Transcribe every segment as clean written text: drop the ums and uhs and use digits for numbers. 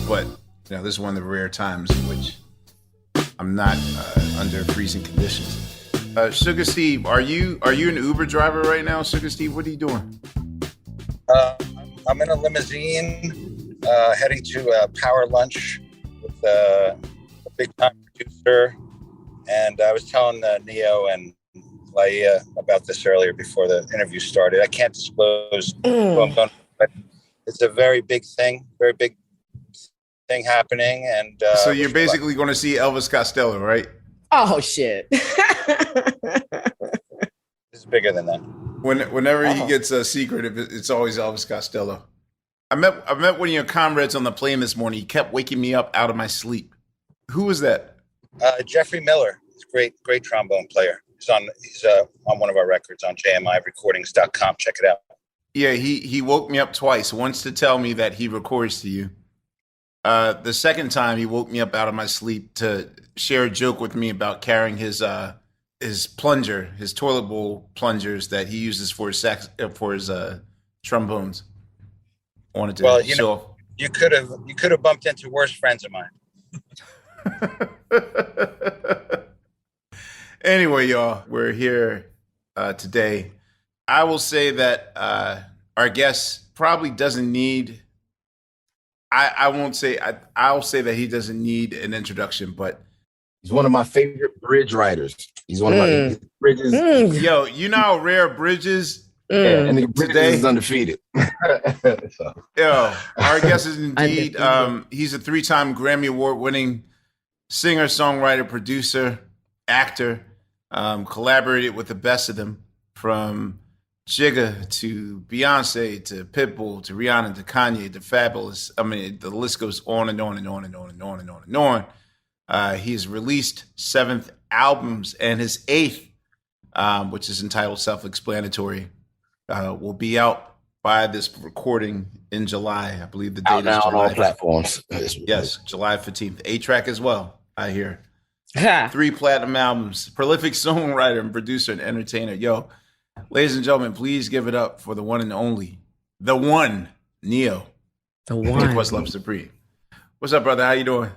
but this is one of the rare times in which I'm not under freezing conditions. Sugar Steve, are you an Uber driver right now? Sugar Steve, what are you doing? I'm in a limousine heading to a power lunch with a big time producer. And I was telling Neyo and Laia about this earlier before the interview started. I can't disclose who I'm going, but it's a very big thing happening. And so you're basically going to see Elvis Costello, right? Oh shit! It's bigger than that. Whenever he gets a secret, it's always Elvis Costello. I met one of your comrades on the plane this morning. He kept waking me up out of my sleep. Who was that? Jeffrey Miller. He's a great trombone player. He's on one of our records on jmirecordings.com. Check it out. Yeah, he woke me up twice. Once to tell me that he records to you. The second time he woke me up out of my sleep to share a joke with me about carrying his plunger, his toilet bowl plungers that he uses for his trombones. I wanted to show. You could have bumped into worse friends of mine. Anyway, y'all, we're here today. I will say that our guest probably doesn't need. I'll say that he doesn't need an introduction, but he's one of my favorite bridge writers. He's one of my bridges. Yo, you know how rare Bridges. Yeah, and the Bridges is undefeated. Yo, our guest is indeed. He's a 3-time Grammy Award winning singer, songwriter, producer, actor. Collaborated with the best of them, from Jigga to Beyonce to Pitbull to Rihanna to Kanye to Fabulous. I mean, the list goes on and on and on and on and on and on and on. He's released 7 albums, and his 8th, which is entitled Self-Explanatory, will be out by this recording in July. I believe the date is July. On all platforms. Yes, July 15th. 8-track as well, I hear. 3 platinum albums. Prolific songwriter and producer and entertainer. Yo, ladies and gentlemen, please give it up for the one and only, the one, Neyo. The one. Questlove Supreme. What's up, brother? How you doing?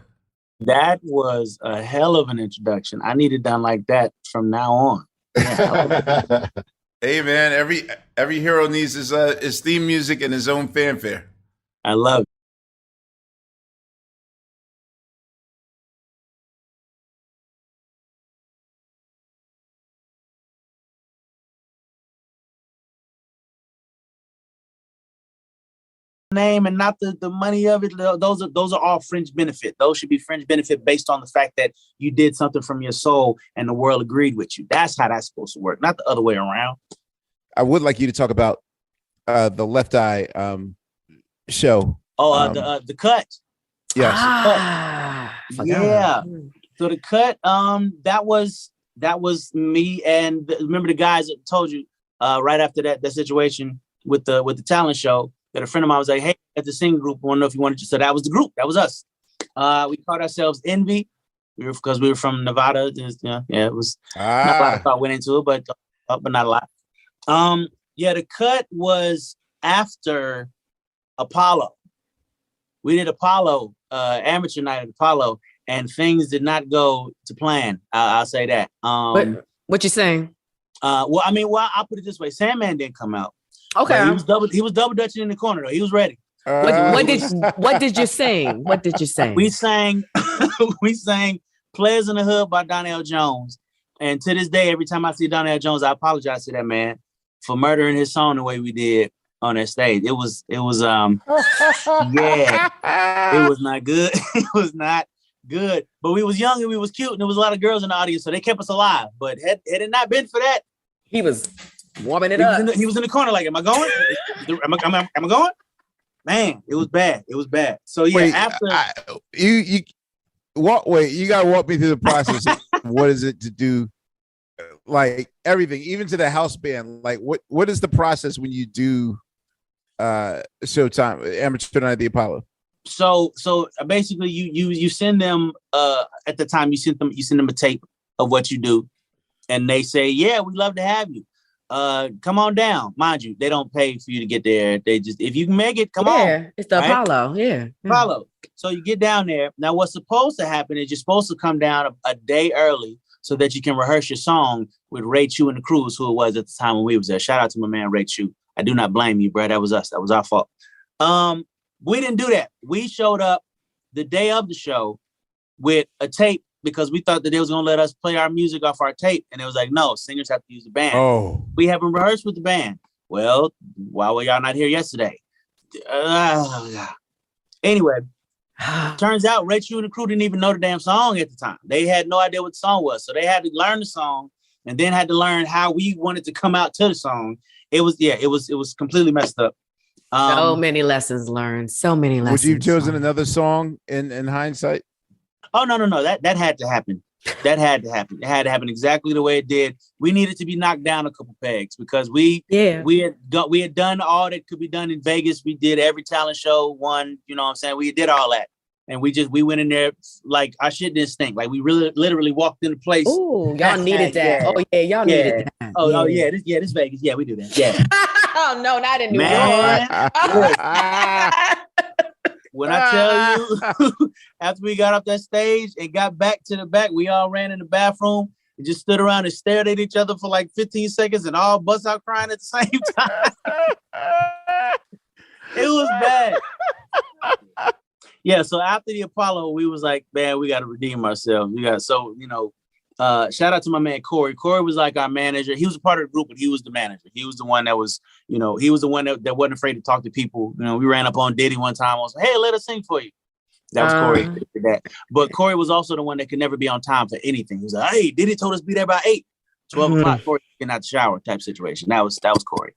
That was a hell of an introduction. I need it done like that from now on. Yeah. Hey, man, every hero needs his theme music and his own fanfare. I love it. Name and not the money of it. Those are all fringe benefit. Those should be fringe benefit based on the fact that you did something from your soul and the world agreed with you. That's how that's supposed to work, not the other way around. I would like you to talk about the Left Eye show. The Cut. Yes. Yeah. So the Cut. That was me, and remember the guys that told you right after that situation with the talent show. That a friend of mine was like, "Hey, at the singing group, I want to know if you wanted to." So that was the group. That was us. We called ourselves Envy. Because we were from Nevada. It was not a lot of thought went into it, but not a lot. The Cut was after Apollo. We did Apollo, amateur night at Apollo, and things did not go to plan. I'll say that. What you saying? I'll put it this way: Sandman didn't come out. Okay. He was double dutching in the corner though. He was ready. What did you sing? What did you sing? We sang Players in the Hood by Donnell Jones. And to this day, every time I see Donnell Jones, I apologize to that man for murdering his song the way we did on that stage. It was it was not good. It was not good. But we was young and we was cute, and there was a lot of girls in the audience, so they kept us alive. But had it not been for that, he was warming it up. He was in the corner like, am I going? Am I going? Man, it was bad. It was bad. So yeah, Wait, after you gotta walk me through the process. What is it to do? Like everything, even to the house band. Like what is the process when you do Showtime Amateur Night at the Apollo? So basically you send them at the time you send them a tape of what you do, and they say, yeah, we'd love to have you. come on down. Mind you, they don't pay for you to get there. They just, if you can make it, come on. Yeah, it's the right? Apollo. Yeah. Apollo. So you get down there. Now, what's supposed to happen is you're supposed to come down a day early so that you can rehearse your song with Ray Chu and the Crews, who it was at the time when we was there. Shout out to my man Ray Chu. I do not blame you, bro. That was us. That was our fault. We didn't do that. We showed up the day of the show with a tape because we thought that they was gonna let us play our music off our tape, and it was like, no, singers have to use the band. Oh, we haven't rehearsed with the band. Well, why were y'all not here yesterday? Anyway, turns out Ray Chu and the Crew didn't even know the damn song at the time. They had no idea what the song was, so they had to learn the song and then had to learn how we wanted to come out to the song. It was completely messed up. So many lessons learned. So many lessons. Would you have chosen another song in hindsight? Oh, no. That had to happen. That had to happen. It had to happen exactly the way it did. We needed to be knocked down a couple pegs because we had done all that could be done in Vegas. We did every talent show, one, you know what I'm saying? We did all that. And we went in there like our shit didn't stink. Like we really literally walked into place. Oh, y'all needed that. Yeah. Oh yeah, y'all needed that. This Vegas. Yeah, we do that. Yeah. Oh no, not in New York. When I tell you, after we got off that stage and got back to the back, we all ran in the bathroom and just stood around and stared at each other for like 15 seconds and all bust out crying at the same time. It was bad. Yeah, so after the Apollo, we was like, man, we got to redeem ourselves. Shout out to my man Corey. Corey was like our manager. He was a part of the group, but he was the manager. He was the one that was, he was the one that wasn't afraid to talk to people. We ran up on Diddy one time. I was like, hey, let us sing for you. That was Corey. Did that. But Corey was also the one that could never be on time for anything. He was like, hey, Diddy told us to be there by 8, 12 o'clock. Corey getting out the shower type situation. That was Corey.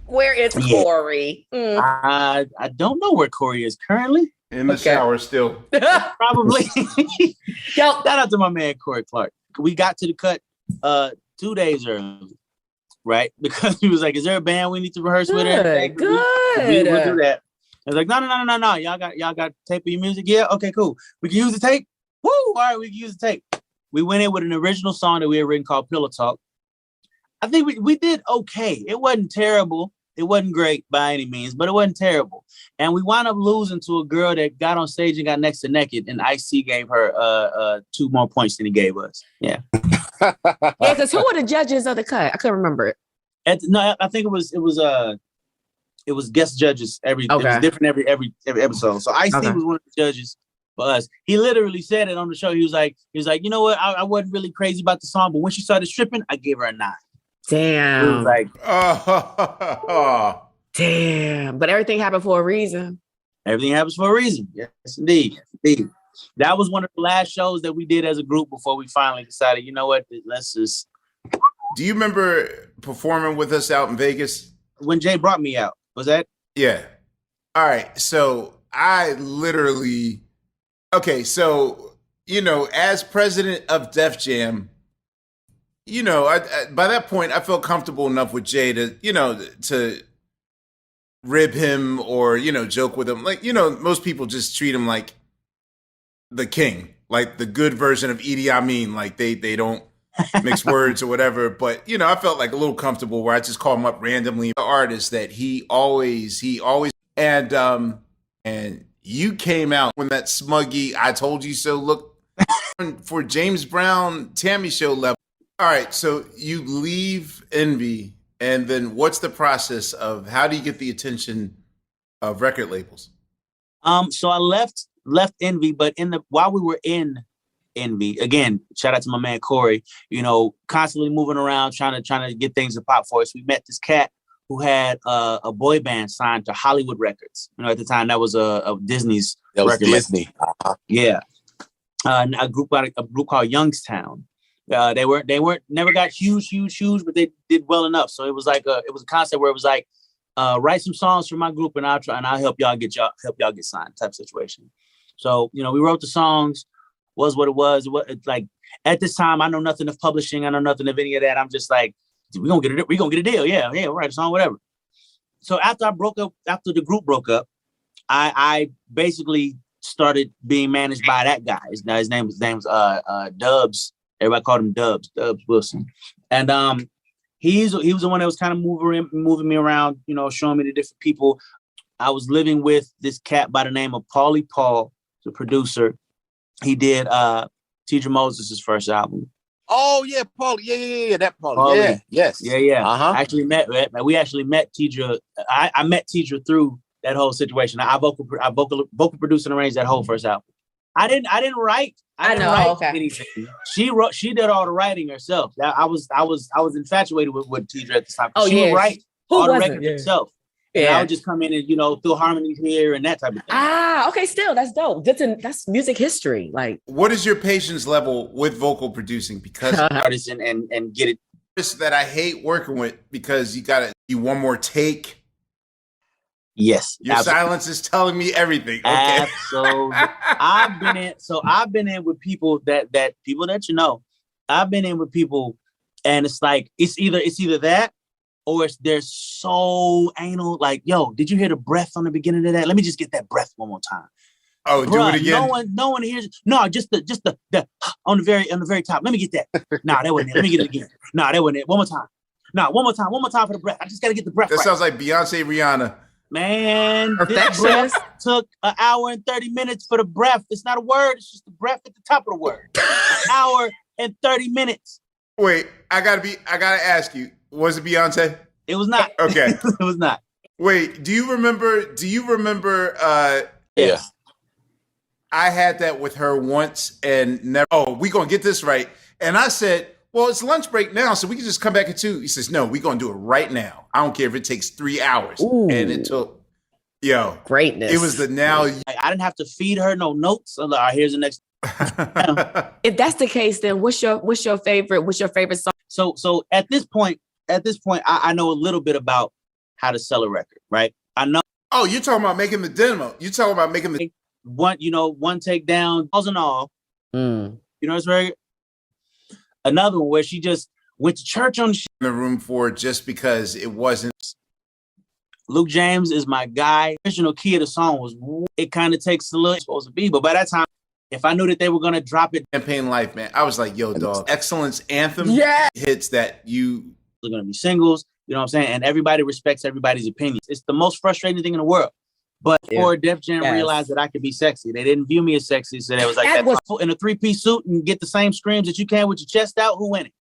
Where is Corey? I don't know where Corey is currently. In the shower still. Probably. Shout out to my man Corey Clark. We got to the cut 2 days early, right? Because he was like, is there a band we need to rehearse with? Good. We'll do that. I was like, no. Y'all got tape of your music? Yeah, okay, cool. We can use the tape? Woo! All right, we can use the tape. We went in with an original song that we had written called Pillow Talk. I think we did okay. It wasn't terrible. It wasn't great by any means, but it wasn't terrible. And we wound up losing to a girl that got on stage and got next to naked, and Ice-T gave her 2 more points than he gave us. Yeah. Yeah, because who were the judges of the cut? I couldn't remember it. I think it was guest judges it was different every episode. So Ice-T was one of the judges for us. He literally said it on the show. He was like, you know what? I wasn't really crazy about the song, but when she started stripping, I gave her a 9. Damn. It was like, damn. But everything happened for a reason. Everything happens for a reason. Yes, indeed. That was one of the last shows that we did as a group before we finally decided, you know what, let's just. Do you remember performing with us out in Vegas? When Jay brought me out, was that? Yeah. All right. So I literally, so, as president of Def Jam, I by that point, I felt comfortable enough with Jay to, to rib him or, joke with him. Like, most people just treat him like the king, like the good version of Idi Amin. Like they don't mix words or whatever. But, I felt like a little comfortable where I just call him up randomly. The artist that he always, and you came out when that smuggy, I told you so look for James Brown, Tammy show level. All right, so you leave Envy, and then what's the process of how do you get the attention of record labels? So I left Envy, but while we were in Envy, again, shout out to my man Corey, constantly moving around trying to get things to pop for us. We met this cat who had a boy band signed to Hollywood Records. At the time that was a Disney's. That was Disney. Yeah, a group called Youngstown. They never got huge, but they did well enough. So it was like it was a concept where it was like, write some songs for my group and I'll help y'all get signed type situation. So, we wrote the songs, was what it was. It's like at this time, I know nothing of publishing. I know nothing of any of that. I'm just like, we're going to get a deal. Yeah. We'll write a song, whatever. So after the group broke up, I basically started being managed by that guy. His name was Dubs. Everybody called him Dubs Wilson. And he was the one that was kind of moving me around, you know, showing me the different people. I was living with this cat by the name of Paulie Paul, the producer. He did Tidra Moses' first album. Oh yeah, Paul. Yeah. That Paul. Paulie. Yeah. Yes. Yeah. Uh-huh. We actually met Tidra. I met Tidra through that whole situation. I vocal produced and arranged that whole first album. I didn't write. I didn't write anything. She did all the writing herself. I was infatuated with Tidra at the time. She would write all the records herself. And I would just come in and, you know, throw harmonies here and that type of thing. Okay, still, that's dope. That's music history. Like, what is your patience level with vocal producing? Because artists and get it. That I hate working with because you gotta do one more take. Yes. Your silence is telling me everything. Okay. Absolutely. I've been in with people that people that you know. I've been in with people and it's like it's either that or they're so anal, like, yo, did you hear the breath on the beginning of that? Let me just get that breath one more time. Oh, bruh, do it again. No one hears. No, just the on the very top. Let me get that. Nah, that wasn't it. Let me get it again. Nah, that wasn't it. One more time. Nah, one more time for the breath. I just gotta get the breath. That sounds like Beyonce, Rihanna. Man, this breath took an hour and 30 minutes for the breath. It's not a word. It's just the breath at the top of the word. An hour and 30 minutes. Wait, I gotta ask you. Was it Beyonce? It was not. Okay. It was not. Wait, do you remember? Yeah. I had that with her once and never. Oh, we gonna get this right. And I said, well, it's lunch break now, so we can just come back at 2. He says, no, we're gonna do it right now. I don't care if it takes 3 hours. Ooh. And it took, greatness. It was the now. I didn't have to feed her no notes. I'm like, all right, here's the next. If that's the case, then what's your favorite song? So at this point, I know a little bit about how to sell a record, right? I know. Oh, you're talking about making the demo. You're talking about making the one take down, balls and all. You know, it's very. Another one where she just went to church on in the room for just because it wasn't. Luke James is my guy. The original key of the song was it kind of takes a little it's supposed to be, but by that time, if I knew that they were gonna drop it, Campaign Life, man, I was like, yo, dog, excellence anthem hits that you. They're gonna be singles, you know what I'm saying? And everybody respects everybody's opinions. It's the most frustrating thing in the world. But before Def Jam realized that I could be sexy, they didn't view me as sexy. So they was like, in a 3-piece suit and get the same screams that you can with your chest out. Who win it?